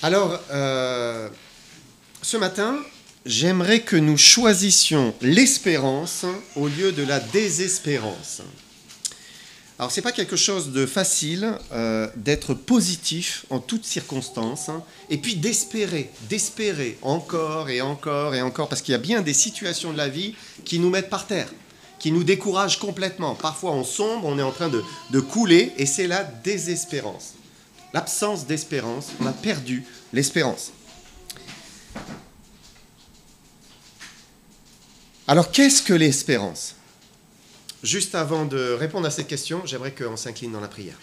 Alors, ce matin, j'aimerais que nous choisissions l'espérance au lieu de la désespérance. Alors, ce n'est pas quelque chose de facile d'être positif en toutes circonstances, et puis d'espérer encore et encore et encore, parce qu'il y a bien des situations de la vie qui nous mettent par terre, qui nous découragent complètement. Parfois, on sombre, on est en train de couler, et c'est la désespérance. L'absence d'espérance, on a perdu l'espérance. Alors, qu'est-ce que l'espérance ? Juste avant de répondre à cette question, j'aimerais qu'on s'incline dans la prière.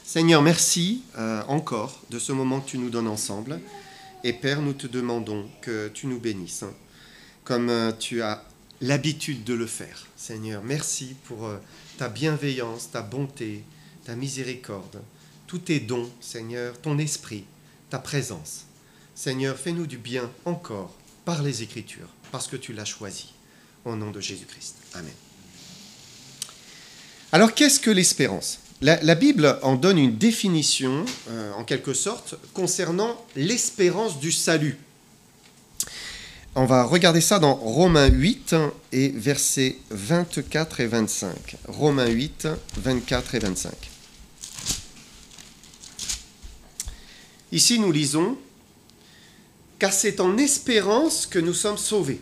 Seigneur, merci encore de ce moment que tu nous donnes ensemble. Et Père, nous te demandons que tu nous bénisses, comme tu as l'habitude de le faire. Seigneur, merci pour ta bienveillance, ta bonté, ta miséricorde, tous tes dons, Seigneur, ton esprit, ta présence. Seigneur, fais-nous du bien encore par les Écritures, parce que tu l'as choisi. Au nom de Jésus-Christ. Amen. Alors, qu'est-ce que l'espérance ? La Bible en donne une définition, en quelque sorte, concernant l'espérance du salut. On va regarder ça dans Romains 8 et versets 24 et 25. Romains 8, 24 et 25. Ici, nous lisons « Car c'est en espérance que nous sommes sauvés.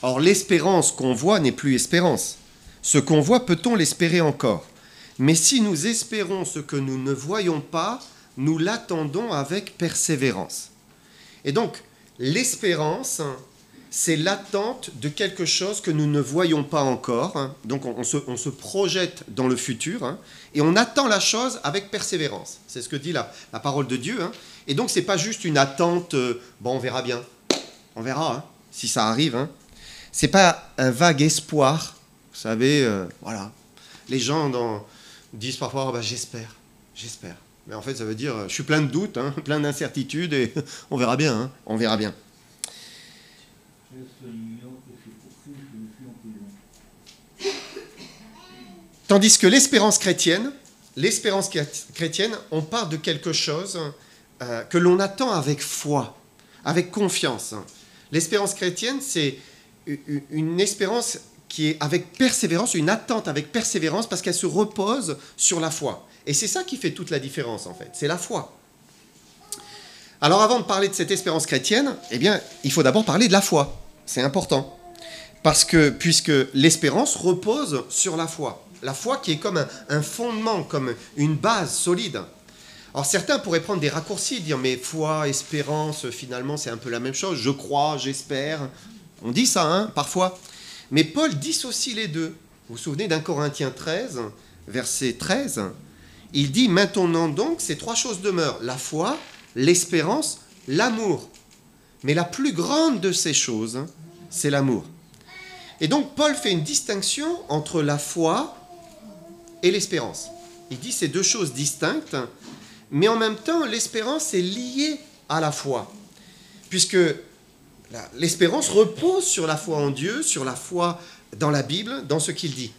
Or, l'espérance qu'on voit n'est plus espérance. Ce qu'on voit, peut-on l'espérer encore ? Mais si nous espérons ce que nous ne voyons pas, nous l'attendons avec persévérance. » Et donc, l'espérance, c'est l'attente de quelque chose que nous ne voyons pas encore. Donc, on se projette dans le futur et on attend la chose avec persévérance. C'est ce que dit la parole de Dieu. Et donc, ce n'est pas juste une attente, bon, on verra bien. On verra si ça arrive. Ce n'est pas un vague espoir. Vous savez, voilà. Les gens disent parfois, oh, j'espère. Mais en fait, ça veut dire, je suis plein de doutes, plein d'incertitudes, et on verra bien, on verra bien. Tandis que l'espérance chrétienne, on part de quelque chose que l'on attend avec foi, avec confiance. L'espérance chrétienne, c'est une espérance qui est avec persévérance, une attente avec persévérance, parce qu'elle se repose sur la foi. Et c'est ça qui fait toute la différence, en fait. C'est la foi. Alors, avant de parler de cette espérance chrétienne, eh bien, il faut d'abord parler de la foi. C'est important. Puisque l'espérance repose sur la foi. La foi qui est comme un fondement, comme une base solide. Alors, certains pourraient prendre des raccourcis, dire, mais foi, espérance, finalement, c'est un peu la même chose. Je crois, j'espère. On dit ça, parfois. Mais Paul dissocie les deux. Vous vous souvenez d'Un Corinthiens 13, verset 13 ? Il dit « Maintenant donc, ces trois choses demeurent, la foi, l'espérance, l'amour. Mais la plus grande de ces choses, c'est l'amour. » Et donc, Paul fait une distinction entre la foi et l'espérance. Il dit ces deux choses distinctes, mais en même temps, l'espérance est liée à la foi. Puisque l'espérance repose sur la foi en Dieu, sur la foi dans la Bible, dans ce qu'il dit.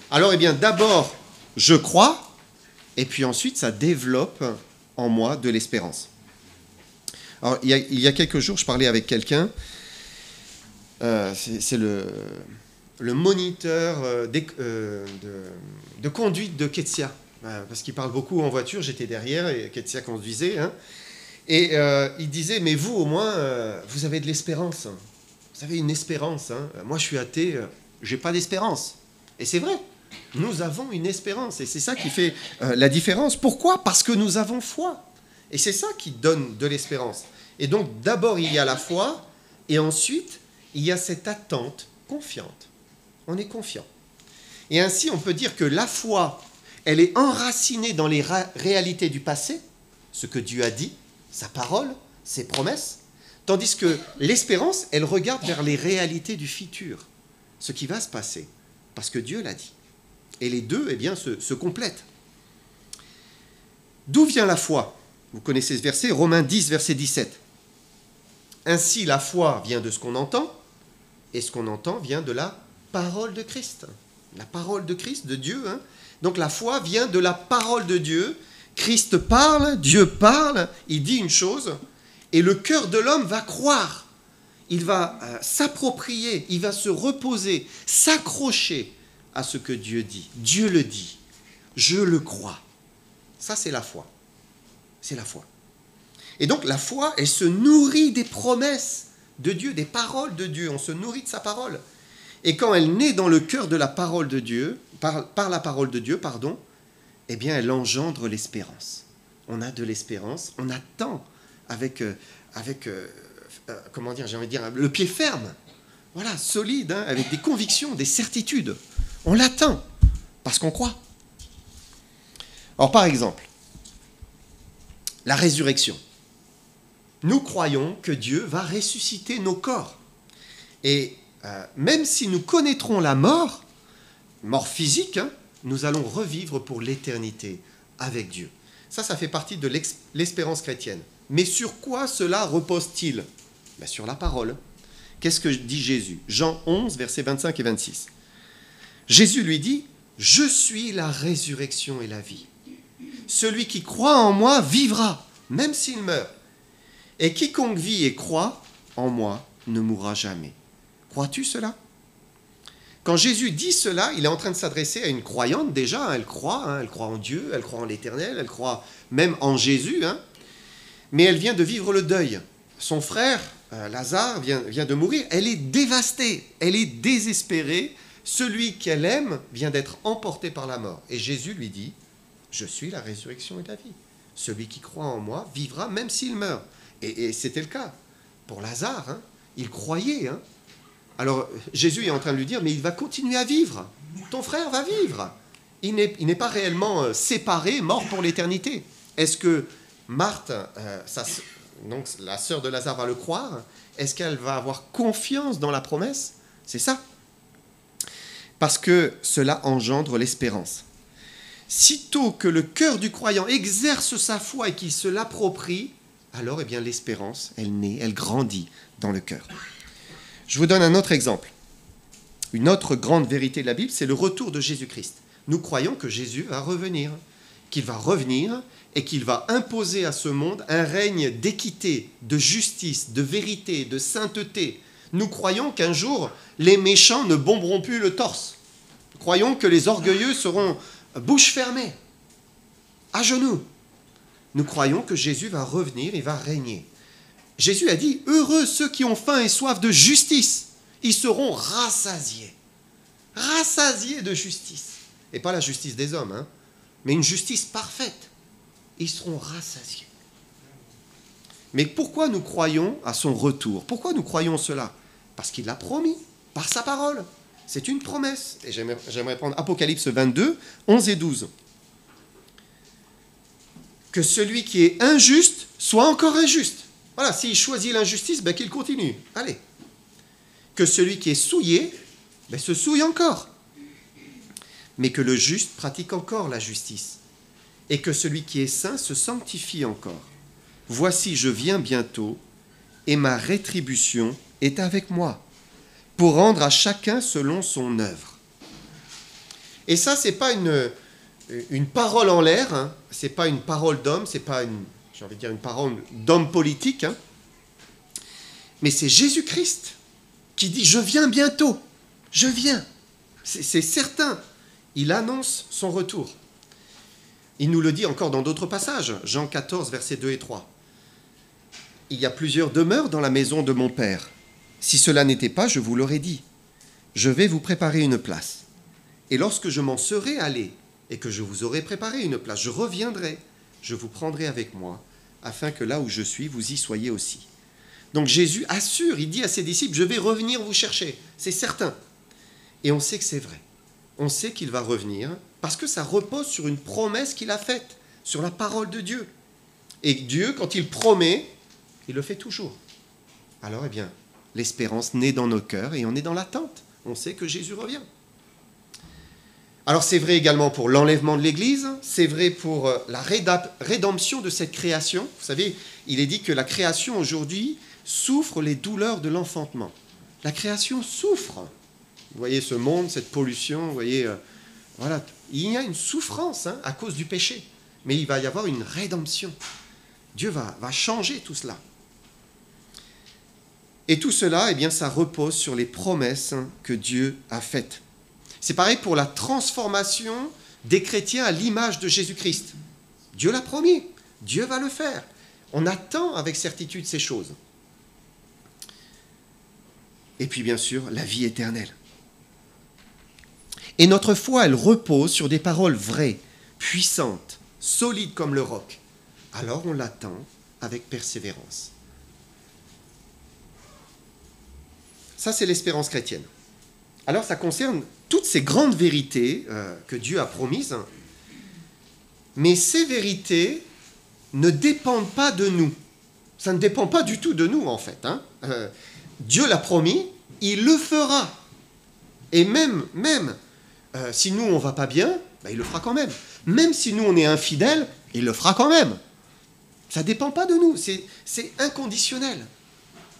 Alors, d'abord, je crois, et puis ensuite, ça développe en moi de l'espérance. Alors, il y a quelques jours, je parlais avec quelqu'un, c'est le moniteur de conduite de Ketsia, parce qu'il parle beaucoup en voiture, j'étais derrière, et Ketsia conduisait, Et il disait, mais vous, au moins, vous avez de l'espérance. Vous avez une espérance. Moi, je suis athée, je n'ai pas d'espérance. Et c'est vrai, nous avons une espérance. Et c'est ça qui fait la différence. Pourquoi ? Parce que nous avons foi. Et c'est ça qui donne de l'espérance. Et donc, d'abord, il y a la foi. Et ensuite, il y a cette attente confiante. On est confiant. Et ainsi, on peut dire que la foi, elle est enracinée dans les réalités du passé, ce que Dieu a dit, sa parole, ses promesses, tandis que l'espérance, elle regarde vers les réalités du futur, ce qui va se passer, parce que Dieu l'a dit. Et les deux, se complètent. D'où vient la foi ? Vous connaissez ce verset, Romains 10, verset 17. Ainsi, la foi vient de ce qu'on entend, et ce qu'on entend vient de la parole de Christ. La parole de Christ, de Dieu. Donc la foi vient de la parole de Dieu, Christ parle, Dieu parle, il dit une chose, et le cœur de l'homme va croire. Il va s'approprier, il va se reposer, s'accrocher à ce que Dieu dit. Dieu le dit. Je le crois. Ça, c'est la foi. C'est la foi. Et donc, la foi, elle se nourrit des promesses de Dieu, des paroles de Dieu. On se nourrit de sa parole. Et quand elle naît dans le cœur de la parole de Dieu, par la parole de Dieu, pardon, eh bien, elle engendre l'espérance. On a de l'espérance, on attend avec comment dire, j'ai envie de dire, le pied ferme, voilà, solide, hein, avec des convictions, des certitudes. On l'attend, parce qu'on croit. Alors, par exemple, la résurrection. Nous croyons que Dieu va ressusciter nos corps. Et même si nous connaîtrons la mort physique, hein, nous allons revivre pour l'éternité avec Dieu. Ça fait partie de l'espérance chrétienne. Mais sur quoi cela repose-t-il ? Ben, sur la parole. Qu'est-ce que dit Jésus ? Jean 11, versets 25 et 26. Jésus lui dit, « Je suis la résurrection et la vie. Celui qui croit en moi vivra, même s'il meurt. Et quiconque vit et croit en moi ne mourra jamais. » Crois-tu cela ? Quand Jésus dit cela, il est en train de s'adresser à une croyante déjà. Elle croit en Dieu, elle croit en l'Éternel, elle croit même en Jésus. Hein, mais elle vient de vivre le deuil. Son frère, Lazare, vient de mourir. Elle est dévastée, elle est désespérée. Celui qu'elle aime vient d'être emporté par la mort. Et Jésus lui dit, « Je suis la résurrection et la vie. Celui qui croit en moi vivra même s'il meurt. » Et c'était le cas pour Lazare. Hein, il croyait. Hein. Alors Jésus est en train de lui dire, mais il va continuer à vivre. Ton frère va vivre. Il n'est pas réellement séparé, mort pour l'éternité. Est-ce que Marthe, donc la sœur de Lazare, va le croire ? Est-ce qu'elle va avoir confiance dans la promesse ? C'est ça. Parce que cela engendre l'espérance. Sitôt que le cœur du croyant exerce sa foi et qu'il se l'approprie, alors l'espérance, elle naît, elle grandit dans le cœur. Je vous donne un autre exemple. Une autre grande vérité de la Bible, c'est le retour de Jésus-Christ. Nous croyons que Jésus va revenir, qu'il va revenir et qu'il va imposer à ce monde un règne d'équité, de justice, de vérité, de sainteté. Nous croyons qu'un jour, les méchants ne bomberont plus le torse. Nous croyons que les orgueilleux seront bouche fermée, à genoux. Nous croyons que Jésus va revenir et va régner. Jésus a dit, « Heureux ceux qui ont faim et soif de justice, ils seront rassasiés. » Rassasiés de justice. Et pas la justice des hommes, hein, mais une justice parfaite. Ils seront rassasiés. Mais pourquoi nous croyons à son retour ? Pourquoi nous croyons cela ? Parce qu'il l'a promis, par sa parole. C'est une promesse. Et j'aimerais prendre Apocalypse 22, 11 et 12. Que celui qui est injuste soit encore injuste. Voilà, s'il choisit l'injustice, qu'il continue. Allez. Que celui qui est souillé, se souille encore. Mais que le juste pratique encore la justice. Et que celui qui est saint se sanctifie encore. Voici, je viens bientôt, et ma rétribution est avec moi, pour rendre à chacun selon son œuvre. Et ça, ce n'est pas une parole en l'air, hein. Ce n'est pas une parole d'homme, ce n'est pas une parole d'homme politique, hein. Mais c'est Jésus-Christ qui dit « Je viens bientôt, je viens ». C'est certain, il annonce son retour. Il nous le dit encore dans d'autres passages, Jean 14, versets 2 et 3. « Il y a plusieurs demeures dans la maison de mon Père. Si cela n'était pas, je vous l'aurais dit. Je vais vous préparer une place. Et lorsque je m'en serai allé et que je vous aurai préparé une place, je reviendrai, je vous prendrai avec moi, afin que là où je suis, vous y soyez aussi. » Donc Jésus assure, il dit à ses disciples, je vais revenir vous chercher, c'est certain. Et on sait que c'est vrai. On sait qu'il va revenir parce que ça repose sur une promesse qu'il a faite, sur la parole de Dieu. Et Dieu, quand il promet, il le fait toujours. Alors, l'espérance naît dans nos cœurs et on est dans l'attente. On sait que Jésus revient. Alors, c'est vrai également pour l'enlèvement de l'Église, c'est vrai pour la rédemption de cette création. Vous savez, il est dit que la création aujourd'hui souffre les douleurs de l'enfantement. La création souffre. Vous voyez ce monde, cette pollution, vous voyez, voilà, il y a une souffrance à cause du péché. mais il va y avoir une rédemption. Dieu va changer tout cela. Et tout cela, eh bien, ça repose sur les promesses que Dieu a faites. C'est pareil pour la transformation des chrétiens à l'image de Jésus-Christ. Dieu l'a promis, Dieu va le faire. On attend avec certitude ces choses. Et puis bien sûr, la vie éternelle. Et notre foi, elle repose sur des paroles vraies, puissantes, solides comme le roc. Alors on l'attend avec persévérance. Ça, c'est l'espérance chrétienne. Alors ça concerne toutes ces grandes vérités que Dieu a promises, mais ces vérités ne dépendent pas de nous. Ça ne dépend pas du tout de nous, en fait. Dieu l'a promis, il le fera. Et même si nous, on ne va pas bien, il le fera quand même. Même si nous, on est infidèles, il le fera quand même. Ça ne dépend pas de nous, c'est inconditionnel.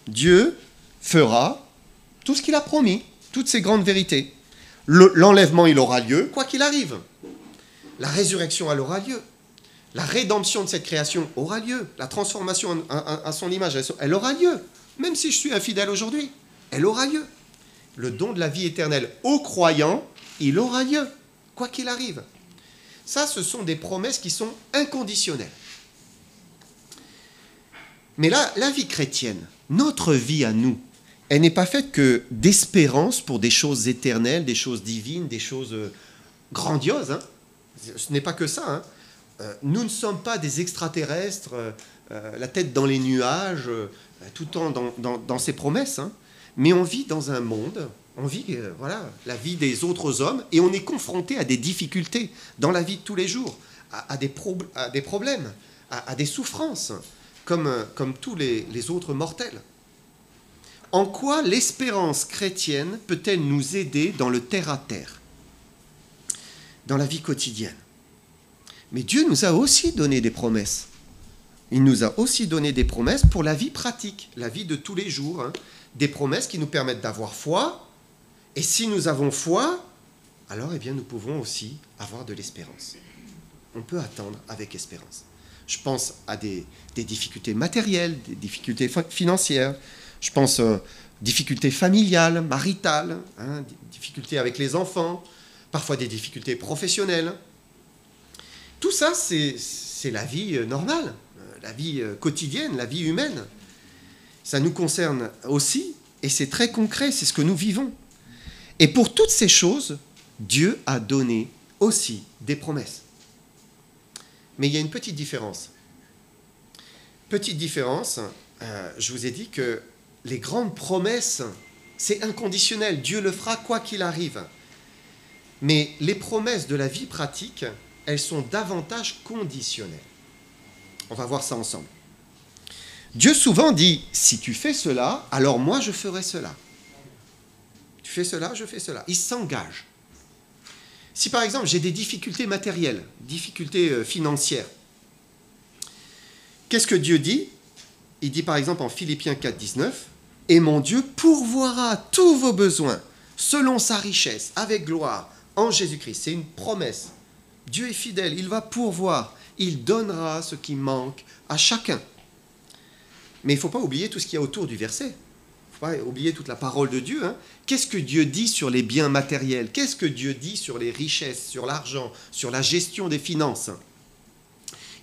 Dieu fera tout ce qu'il a promis, toutes ces grandes vérités. L'enlèvement, il aura lieu, quoi qu'il arrive. La résurrection, elle aura lieu. La rédemption de cette création aura lieu. La transformation à son image, elle aura lieu. Même si je suis infidèle aujourd'hui, elle aura lieu. Le don de la vie éternelle aux croyants, il aura lieu, quoi qu'il arrive. Ça, ce sont des promesses qui sont inconditionnelles. Mais là, la vie chrétienne, notre vie à nous, elle n'est pas faite que d'espérance pour des choses éternelles, des choses divines, des choses grandioses. Ce n'est pas que ça. Nous ne sommes pas des extraterrestres, la tête dans les nuages, tout le temps dans ces promesses. Mais on vit dans un monde, on vit la vie des autres hommes, et on est confronté à des difficultés dans la vie de tous les jours, à des problèmes, à des souffrances, comme tous les autres mortels. En quoi l'espérance chrétienne peut-elle nous aider dans le terre-à-terre, dans la vie quotidienne? Mais Dieu nous a aussi donné des promesses. Il nous a aussi donné des promesses pour la vie pratique, la vie de tous les jours. Des promesses qui nous permettent d'avoir foi. Et si nous avons foi, alors nous pouvons aussi avoir de l'espérance. On peut attendre avec espérance. Je pense à des difficultés matérielles, des difficultés financières. Je pense aux difficultés familiales, maritales, des difficultés avec les enfants, parfois des difficultés professionnelles. Tout ça, c'est la vie normale, la vie quotidienne, la vie humaine. Ça nous concerne aussi, et c'est très concret, c'est ce que nous vivons. Et pour toutes ces choses, Dieu a donné aussi des promesses. Mais il y a une petite différence. Petite différence, je vous ai dit que les grandes promesses, c'est inconditionnel. Dieu le fera quoi qu'il arrive. Mais les promesses de la vie pratique, elles sont davantage conditionnelles. On va voir ça ensemble. Dieu souvent dit, si tu fais cela, alors moi je ferai cela. Tu fais cela, je fais cela. Il s'engage. Si par exemple j'ai des difficultés matérielles, difficultés financières, qu'est-ce que Dieu dit? Il dit par exemple en Philippiens 4, 19, « Et mon Dieu pourvoira tous vos besoins selon sa richesse, avec gloire, en Jésus-Christ. » C'est une promesse. Dieu est fidèle, il va pourvoir, il donnera ce qui manque à chacun. Mais il ne faut pas oublier tout ce qu'il y a autour du verset. Il ne faut pas oublier toute la parole de Dieu. Qu'est-ce que Dieu dit sur les biens matériels? Qu'est-ce que Dieu dit sur les richesses, sur l'argent, sur la gestion des finances?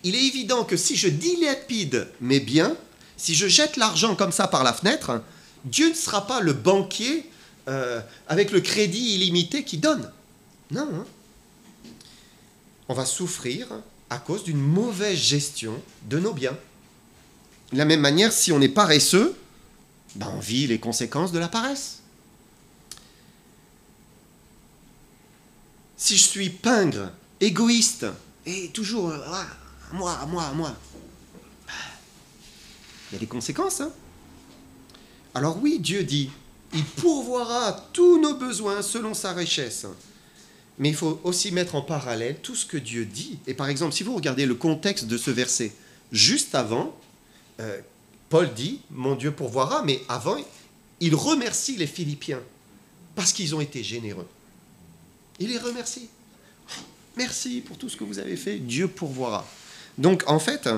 Il est évident que si je dilapide mes biens, si je jette l'argent comme ça par la fenêtre, Dieu ne sera pas le banquier avec le crédit illimité qui donne. Non. On va souffrir à cause d'une mauvaise gestion de nos biens. De la même manière, si on est paresseux, on vit les conséquences de la paresse. Si je suis pingre, égoïste, et toujours moi, il y a des conséquences. Alors oui, Dieu dit, il pourvoira tous nos besoins selon sa richesse. Mais il faut aussi mettre en parallèle tout ce que Dieu dit. Et par exemple, si vous regardez le contexte de ce verset, juste avant, Paul dit, mon Dieu pourvoira, mais avant, il remercie les Philippiens parce qu'ils ont été généreux. Il les remercie. merci pour tout ce que vous avez fait, Dieu pourvoira. Donc en fait,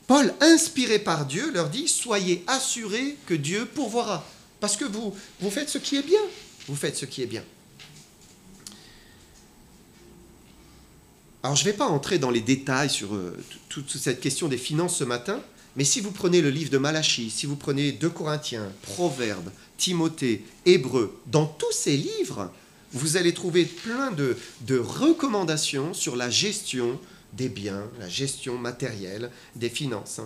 Paul, inspiré par Dieu, leur dit, soyez assurés que Dieu pourvoira. Parce que vous faites ce qui est bien. Vous faites ce qui est bien. Alors je ne vais pas entrer dans les détails sur toute cette question des finances ce matin, mais si vous prenez le livre de Malachie, si vous prenez 2 Corinthiens, Proverbes, Timothée, Hébreux, dans tous ces livres, vous allez trouver plein de recommandations sur la gestion des biens, la gestion matérielle des finances.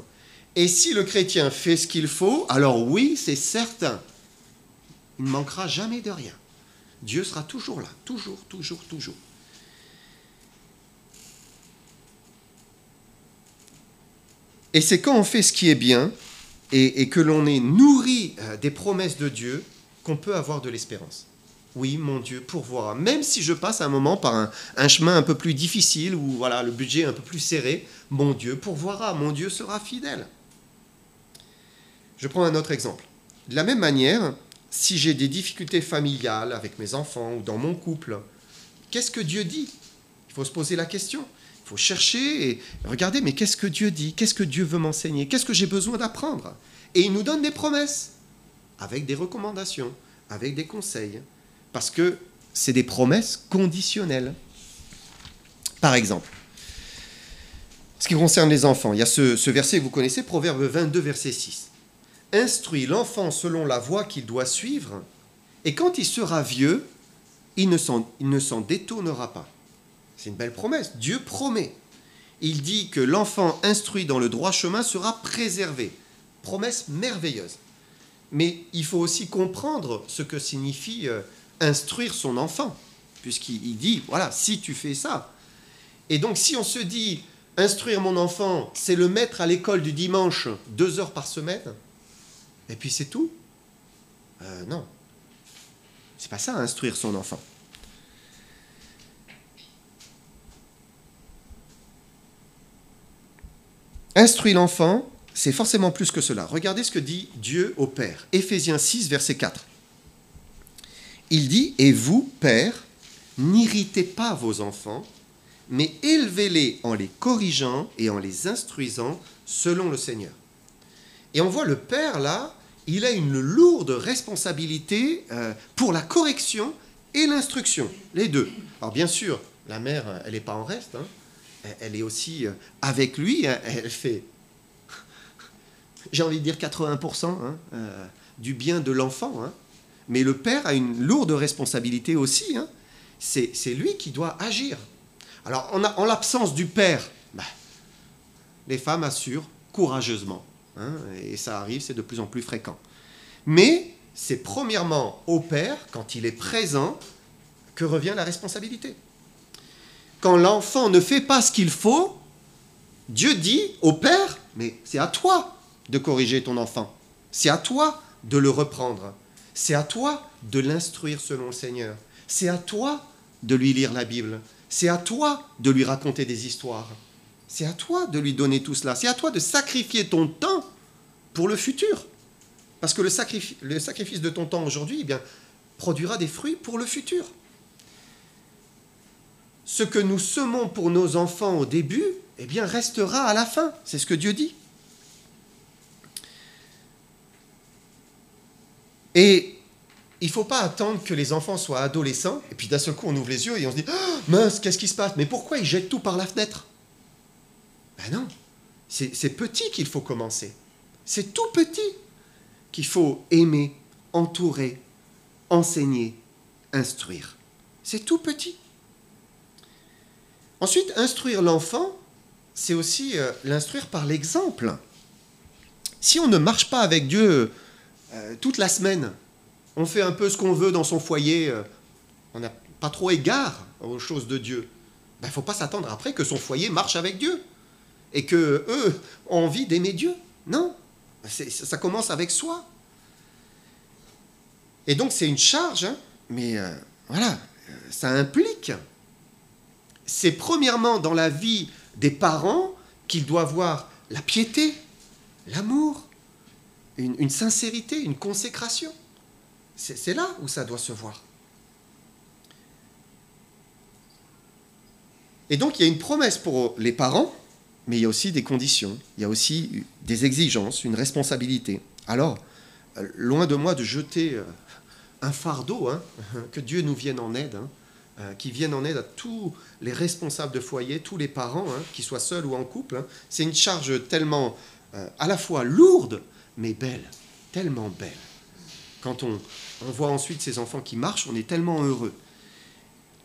Et si le chrétien fait ce qu'il faut, alors oui, c'est certain, il ne manquera jamais de rien. Dieu sera toujours là, toujours, toujours, toujours. Et c'est quand on fait ce qui est bien et que l'on est nourri des promesses de Dieu qu'on peut avoir de l'espérance. Oui, mon Dieu pourvoira. Même si je passe un moment par un chemin un peu plus difficile ou voilà, le budget un peu plus serré, mon Dieu pourvoira, mon Dieu sera fidèle. Je prends un autre exemple. De la même manière, si j'ai des difficultés familiales avec mes enfants ou dans mon couple, qu'est-ce que Dieu dit? Il faut se poser la question. Il faut chercher et regarder, mais qu'est-ce que Dieu dit? Qu'est-ce que Dieu veut m'enseigner? Qu'est-ce que j'ai besoin d'apprendre? Et il nous donne des promesses, avec des recommandations, avec des conseils, parce que c'est des promesses conditionnelles. Par exemple, ce qui concerne les enfants, il y a ce verset que vous connaissez, Proverbe 22, verset 6. « Instruis l'enfant selon la voie qu'il doit suivre, et quand il sera vieux, il ne s'en détournera pas. » C'est une belle promesse. Dieu promet. Il dit que l'enfant instruit dans le droit chemin sera préservé. Promesse merveilleuse. Mais il faut aussi comprendre ce que signifie instruire son enfant. Puisqu'il dit, voilà, si tu fais ça. Et donc si on se dit, instruire mon enfant, c'est le mettre à l'école du dimanche 2 heures par semaine, et puis c'est tout. Non. C'est pas ça, instruire son enfant. Instruire l'enfant, c'est forcément plus que cela. Regardez ce que dit Dieu au Père. Éphésiens 6, verset 4. Il dit, « Et vous, pères, n'irritez pas vos enfants, mais élevez-les en les corrigeant et en les instruisant selon le Seigneur. » Et on voit le Père, là, il a une lourde responsabilité pour la correction et l'instruction, les deux. Alors bien sûr, la mère, elle n'est pas en reste, hein. Elle est aussi avec lui, elle fait, j'ai envie de dire 80% hein, du bien de l'enfant. Hein. Mais le père a une lourde responsabilité aussi. Hein. C'est lui qui doit agir. Alors, en l'absence du père, les femmes assurent courageusement. Hein, et ça arrive, c'est de plus en plus fréquent. Mais c'est premièrement au père, quand il est présent, que revient la responsabilité. Quand l'enfant ne fait pas ce qu'il faut, Dieu dit au père, mais c'est à toi de corriger ton enfant. C'est à toi de le reprendre. C'est à toi de l'instruire selon le Seigneur. C'est à toi de lui lire la Bible. C'est à toi de lui raconter des histoires. C'est à toi de lui donner tout cela. C'est à toi de sacrifier ton temps pour le futur. Parce que le sacrifice de ton temps aujourd'hui, eh bien, produira des fruits pour le futur. Ce que nous semons pour nos enfants au début, eh bien, restera à la fin. C'est ce que Dieu dit. Et il ne faut pas attendre que les enfants soient adolescents, et puis d'un seul coup, on ouvre les yeux et on se dit oh, « Mince, qu'est-ce qui se passe? Mais pourquoi ils jettent tout par la fenêtre ?» Ben non, c'est petit qu'il faut commencer. C'est tout petit qu'il faut aimer, entourer, enseigner, instruire. C'est tout petit. Ensuite, instruire l'enfant, c'est aussi l'instruire par l'exemple. Si on ne marche pas avec Dieu toute la semaine, on fait un peu ce qu'on veut dans son foyer, on n'a pas trop égard aux choses de Dieu, il ne faut pas s'attendre après que son foyer marche avec Dieu et qu'eux ont envie d'aimer Dieu. Non, ça commence avec soi. Et donc c'est une charge, hein, mais voilà, ça implique. C'est premièrement dans la vie des parents qu'ils doivent voir la piété, l'amour, une sincérité, une consécration. C'est là où ça doit se voir. Et donc, il y a une promesse pour les parents, mais il y a aussi des conditions, il y a aussi des exigences, une responsabilité. Alors, loin de moi de jeter un fardeau, que Dieu nous vienne en aide, qui vienne en aide à tous les responsables de foyer, tous les parents, qu'ils soient seuls ou en couple. C'est une charge tellement à la fois lourde, mais belle, tellement belle. Quand on voit ensuite ces enfants qui marchent, on est tellement heureux.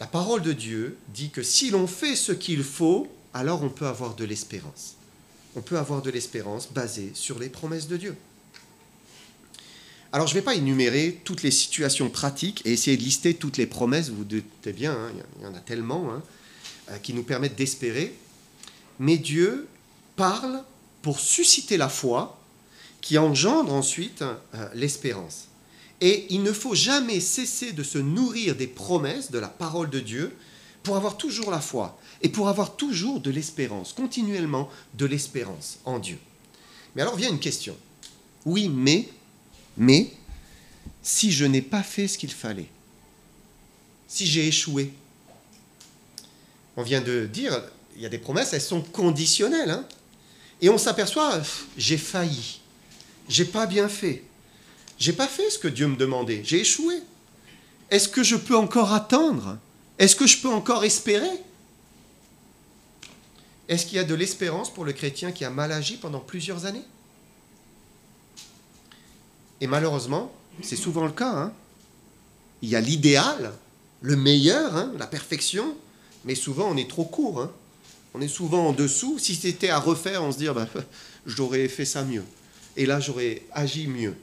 La parole de Dieu dit que si l'on fait ce qu'il faut, alors on peut avoir de l'espérance. On peut avoir de l'espérance basée sur les promesses de Dieu. Alors, je ne vais pas énumérer toutes les situations pratiques et essayer de lister toutes les promesses, vous vous doutez bien, il y en a tellement, qui nous permettent d'espérer. Mais Dieu parle pour susciter la foi qui engendre ensuite l'espérance. Et il ne faut jamais cesser de se nourrir des promesses de la parole de Dieu pour avoir toujours la foi et pour avoir toujours de l'espérance, continuellement de l'espérance en Dieu. Mais alors vient une question. Oui, mais si je n'ai pas fait ce qu'il fallait, si j'ai échoué, on vient de dire, il y a des promesses, elles sont conditionnelles, et on s'aperçoit, j'ai failli, j'ai pas bien fait, j'ai pas fait ce que Dieu me demandait, j'ai échoué. Est-ce que je peux encore attendre? Est-ce que je peux encore espérer? Est-ce qu'il y a de l'espérance pour le chrétien qui a mal agi pendant plusieurs années? Et malheureusement, c'est souvent le cas. Il y a l'idéal, le meilleur, la perfection, mais souvent on est trop court. On est souvent en dessous. Si c'était à refaire, on se dit, j'aurais fait ça mieux. Et là, j'aurais agi mieux.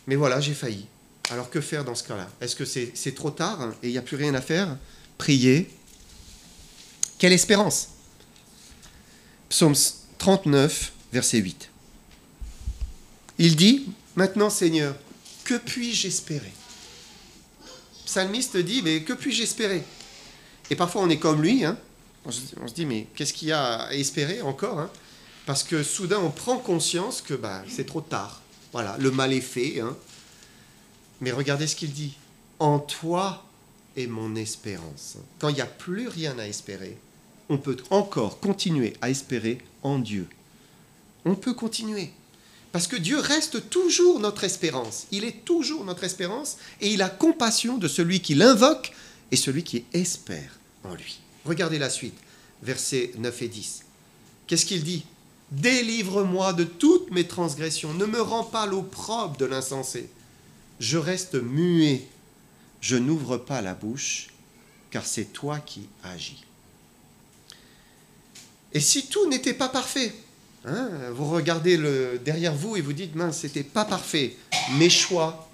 Mais voilà, j'ai failli. Alors que faire dans ce cas-là? Est-ce que c'est trop tard et il n'y a plus rien à faire? Prier. Quelle espérance? Psaume 39, verset 8. Il dit, maintenant Seigneur, que puis-je espérer? Psalmiste dit, mais que puis-je espérer? Et parfois on est comme lui, on se dit, mais qu'est-ce qu'il y a à espérer encore? Parce que soudain on prend conscience que c'est trop tard. Voilà, le mal est fait. Mais regardez ce qu'il dit. En toi est mon espérance. Quand il n'y a plus rien à espérer, on peut encore continuer à espérer en Dieu. On peut continuer. Parce que Dieu reste toujours notre espérance. Il est toujours notre espérance et il a compassion de celui qui l'invoque et celui qui espère en lui. Regardez la suite, versets 9 et 10. Qu'est-ce qu'il dit? Délivre-moi de toutes mes transgressions. Ne me rends pas l'opprobre de l'insensé. Je reste muet. Je n'ouvre pas la bouche, car c'est toi qui agis. Et si tout n'était pas parfait, vous regardez derrière vous et vous dites, mince, c'était pas parfait. Mes choix,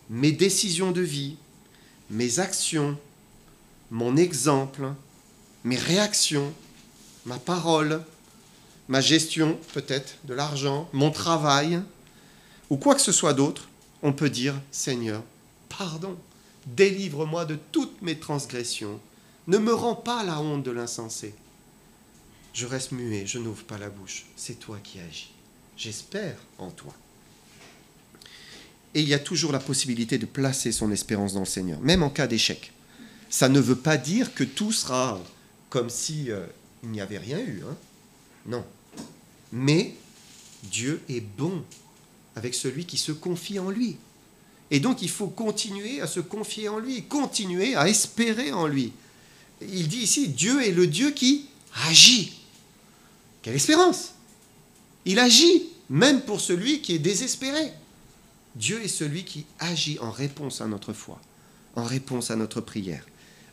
mes décisions de vie, mes actions, mon exemple, mes réactions, ma parole, ma gestion peut-être de l'argent, mon travail, ou quoi que ce soit d'autre, on peut dire, Seigneur, pardon, délivre-moi de toutes mes transgressions, ne me rends pas la honte de l'insensé. Je reste muet, je n'ouvre pas la bouche. C'est toi qui agis. J'espère en toi. Et il y a toujours la possibilité de placer son espérance dans le Seigneur, même en cas d'échec. Ça ne veut pas dire que tout sera comme si il n'y avait rien eu. Non. Mais Dieu est bon avec celui qui se confie en lui. Et donc il faut continuer à se confier en lui, continuer à espérer en lui. Il dit ici, Dieu est le Dieu qui agit. Quelle espérance! Il agit, même pour celui qui est désespéré. Dieu est celui qui agit en réponse à notre foi, en réponse à notre prière,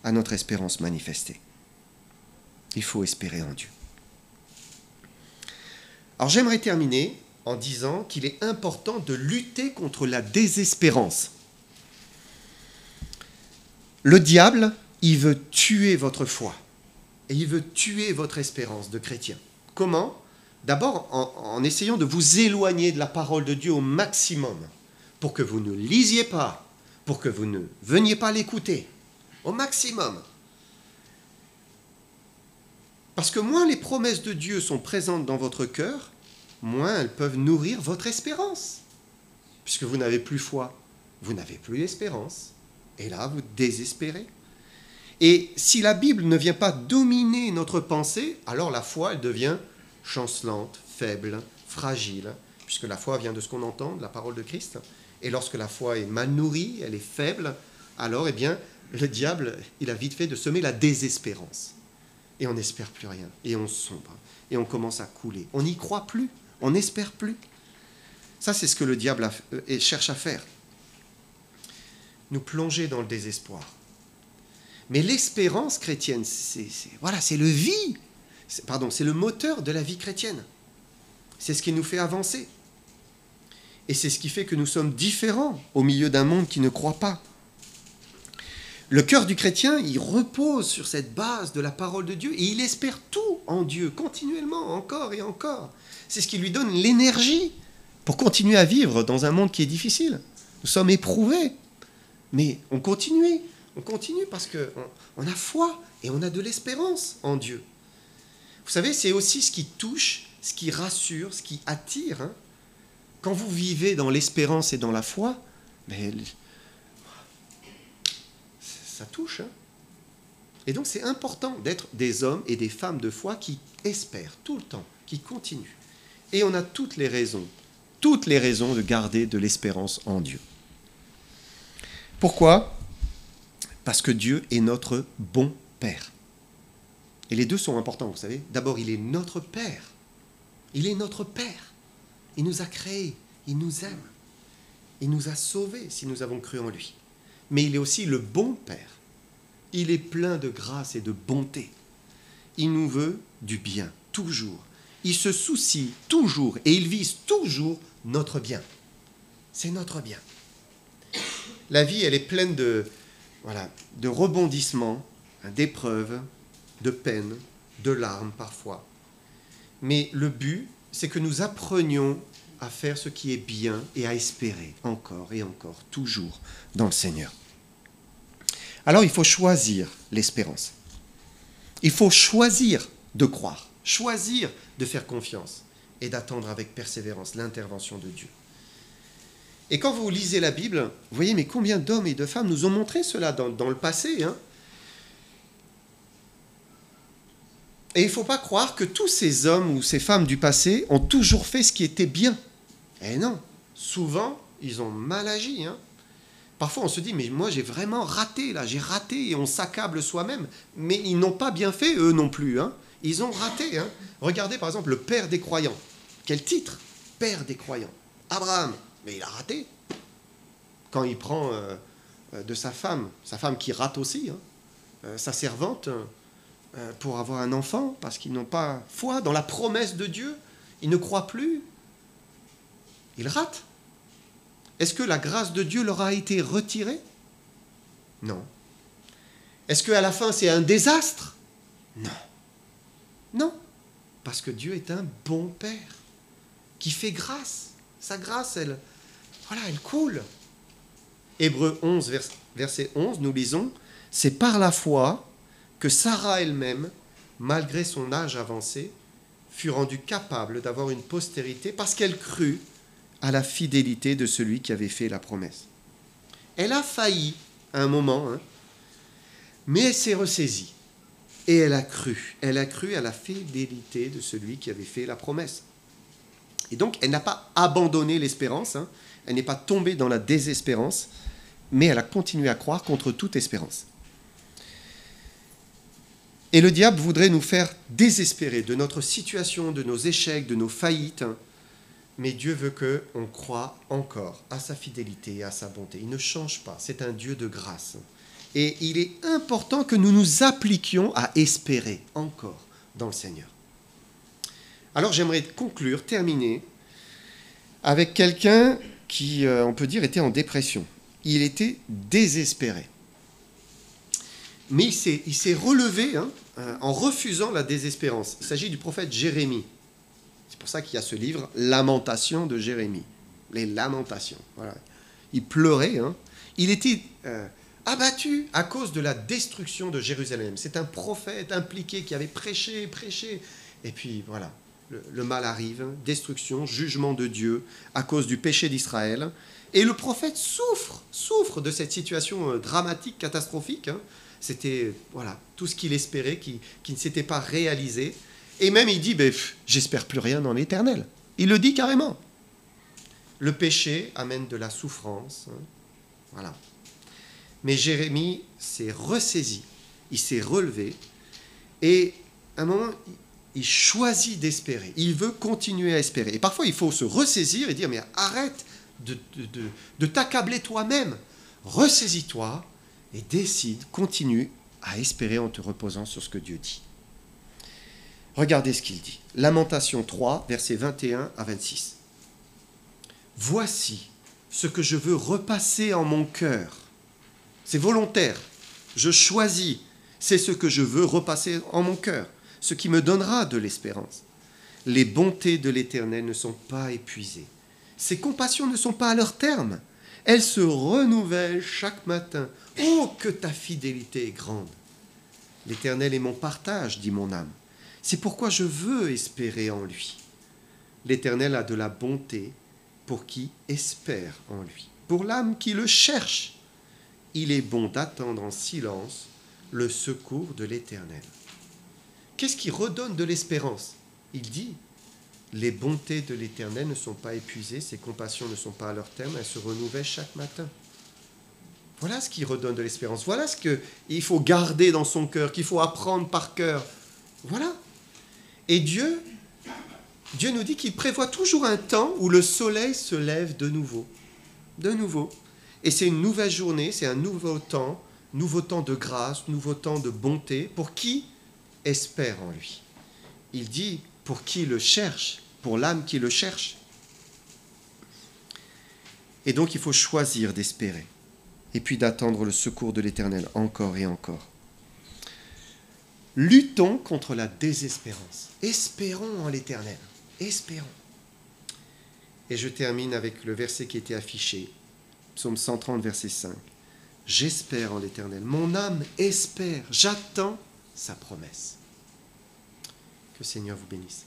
à notre espérance manifestée. Il faut espérer en Dieu. Alors j'aimerais terminer en disant qu'il est important de lutter contre la désespérance. Le diable, il veut tuer votre foi et il veut tuer votre espérance de chrétien. Comment? D'abord en essayant de vous éloigner de la parole de Dieu au maximum, pour que vous ne lisiez pas, pour que vous ne veniez pas l'écouter, au maximum. Parce que moins les promesses de Dieu sont présentes dans votre cœur, moins elles peuvent nourrir votre espérance. Puisque vous n'avez plus foi, vous n'avez plus d'espérance, et là vous désespérez. Et si la Bible ne vient pas dominer notre pensée, alors la foi, elle devient chancelante, faible, fragile, puisque la foi vient de ce qu'on entend, de la parole de Christ. Et lorsque la foi est mal nourrie, elle est faible, alors eh bien, le diable, il a vite fait de semer la désespérance. Et on n'espère plus rien, et on sombre, et on commence à couler. On n'y croit plus, on n'espère plus. Ça, c'est ce que le diable cherche à faire. Nous plonger dans le désespoir. Mais l'espérance chrétienne, c'est le moteur de la vie chrétienne. C'est ce qui nous fait avancer. Et c'est ce qui fait que nous sommes différents au milieu d'un monde qui ne croit pas. Le cœur du chrétien, il repose sur cette base de la parole de Dieu et il espère tout en Dieu, continuellement, encore et encore. C'est ce qui lui donne l'énergie pour continuer à vivre dans un monde qui est difficile. Nous sommes éprouvés, mais on continue parce qu'on a foi et on a de l'espérance en Dieu. Vous savez, c'est aussi ce qui touche, ce qui rassure, ce qui attire. Quand vous vivez dans l'espérance et dans la foi, mais ça touche. Et donc c'est important d'être des hommes et des femmes de foi qui espèrent tout le temps, qui continuent. Et on a toutes les raisons de garder de l'espérance en Dieu. Pourquoi ? Parce que Dieu est notre bon Père. Et les deux sont importants, vous savez. D'abord, il est notre Père. Il est notre Père. Il nous a créés, il nous aime. Il nous a sauvés si nous avons cru en lui. Mais il est aussi le bon Père. Il est plein de grâce et de bonté. Il nous veut du bien, toujours. Il se soucie toujours et il vise toujours notre bien. C'est notre bien. La vie, elle est pleine de rebondissements, d'épreuves, de peines, de larmes parfois. Mais le but, c'est que nous apprenions à faire ce qui est bien et à espérer encore et encore, toujours dans le Seigneur. Alors il faut choisir l'espérance. Il faut choisir de croire, choisir de faire confiance et d'attendre avec persévérance l'intervention de Dieu. Et quand vous lisez la Bible, vous voyez, mais combien d'hommes et de femmes nous ont montré cela dans le passé. Et il ne faut pas croire que tous ces hommes ou ces femmes du passé ont toujours fait ce qui était bien. Eh non, souvent, ils ont mal agi. Parfois, on se dit, mais moi, j'ai vraiment raté, là, j'ai raté, et on s'accable soi-même. Mais ils n'ont pas bien fait, eux non plus. Ils ont raté. Regardez, par exemple, le père des croyants. Quel titre ? Père des croyants. Abraham. Mais il a raté. Quand il prend de sa femme qui rate aussi, sa servante, pour avoir un enfant, parce qu'ils n'ont pas foi dans la promesse de Dieu, ils ne croient plus. Il rate. Est-ce que la grâce de Dieu leur a été retirée ? Non. Est-ce qu'à la fin, c'est un désastre ? Non. Non. Parce que Dieu est un bon Père qui fait grâce. Sa grâce, elle coule. Hébreux 11, verset 11, nous lisons, « C'est par la foi que Sarah elle-même, malgré son âge avancé, fut rendue capable d'avoir une postérité parce qu'elle crut à la fidélité de celui qui avait fait la promesse. » Elle a failli à un moment, mais elle s'est ressaisie. Et elle a cru à la fidélité de celui qui avait fait la promesse. Et donc, elle n'a pas abandonné l'espérance, elle n'est pas tombée dans la désespérance, mais elle a continué à croire contre toute espérance. Et le diable voudrait nous faire désespérer de notre situation, de nos échecs, de nos faillites, mais Dieu veut qu'on croie encore à sa fidélité et à sa bonté. Il ne change pas, c'est un Dieu de grâce. Et il est important que nous nous appliquions à espérer encore dans le Seigneur. Alors j'aimerais conclure, terminer, avec quelqu'un qui, on peut dire, était en dépression. Il était désespéré. Mais il s'est relevé en refusant la désespérance. Il s'agit du prophète Jérémie. C'est pour ça qu'il y a ce livre, Lamentations de Jérémie. Les lamentations. Voilà. Il pleurait. Il était abattu à cause de la destruction de Jérusalem. C'est un prophète impliqué qui avait prêché. Et puis voilà, le mal arrive, destruction, jugement de Dieu à cause du péché d'Israël. Et le prophète souffre de cette situation dramatique, catastrophique, C'était voilà, tout ce qu'il espérait qui ne s'était pas réalisé. Et même il dit, ben, j'espère plus rien dans l'Éternel. Il le dit carrément. Le péché amène de la souffrance. Voilà. Mais Jérémie s'est ressaisi, il s'est relevé, et à un moment, il choisit d'espérer. Il veut continuer à espérer. Et parfois, il faut se ressaisir et dire, mais arrête de t'accabler toi-même. Ressaisis-toi et décide, continue à espérer en te reposant sur ce que Dieu dit. Regardez ce qu'il dit. Lamentation 3, versets 21 à 26. Voici ce que je veux repasser en mon cœur. C'est volontaire. Je choisis. C'est ce que je veux repasser en mon cœur. Ce qui me donnera de l'espérance. Les bontés de l'Éternel ne sont pas épuisées. Ses compassions ne sont pas à leur terme. Elles se renouvellent chaque matin. Oh, que ta fidélité est grande. L'Éternel est mon partage, dit mon âme. C'est pourquoi je veux espérer en lui. L'Éternel a de la bonté pour qui espère en lui. Pour l'âme qui le cherche, il est bon d'attendre en silence le secours de l'Éternel. Qu'est-ce qui redonne de l'espérance? Il dit, les bontés de l'Éternel ne sont pas épuisées, ses compassions ne sont pas à leur terme, elles se renouvellent chaque matin. Voilà ce qui redonne de l'espérance. Voilà ce qu'il faut garder dans son cœur, qu'il faut apprendre par cœur. Voilà. Et Dieu nous dit qu'il prévoit toujours un temps où le soleil se lève de nouveau. De nouveau. Et c'est une nouvelle journée, c'est un nouveau temps de grâce, nouveau temps de bonté, pour qui espère en lui. Il dit, pour qui le cherche, pour l'âme qui le cherche. Et donc il faut choisir d'espérer, et puis d'attendre le secours de l'Éternel encore et encore. Luttons contre la désespérance. Espérons en l'Éternel. Espérons. Et je termine avec le verset qui était affiché. Psaume 130, verset 5. J'espère en l'Éternel. Mon âme espère. J'attends sa promesse. Que le Seigneur vous bénisse.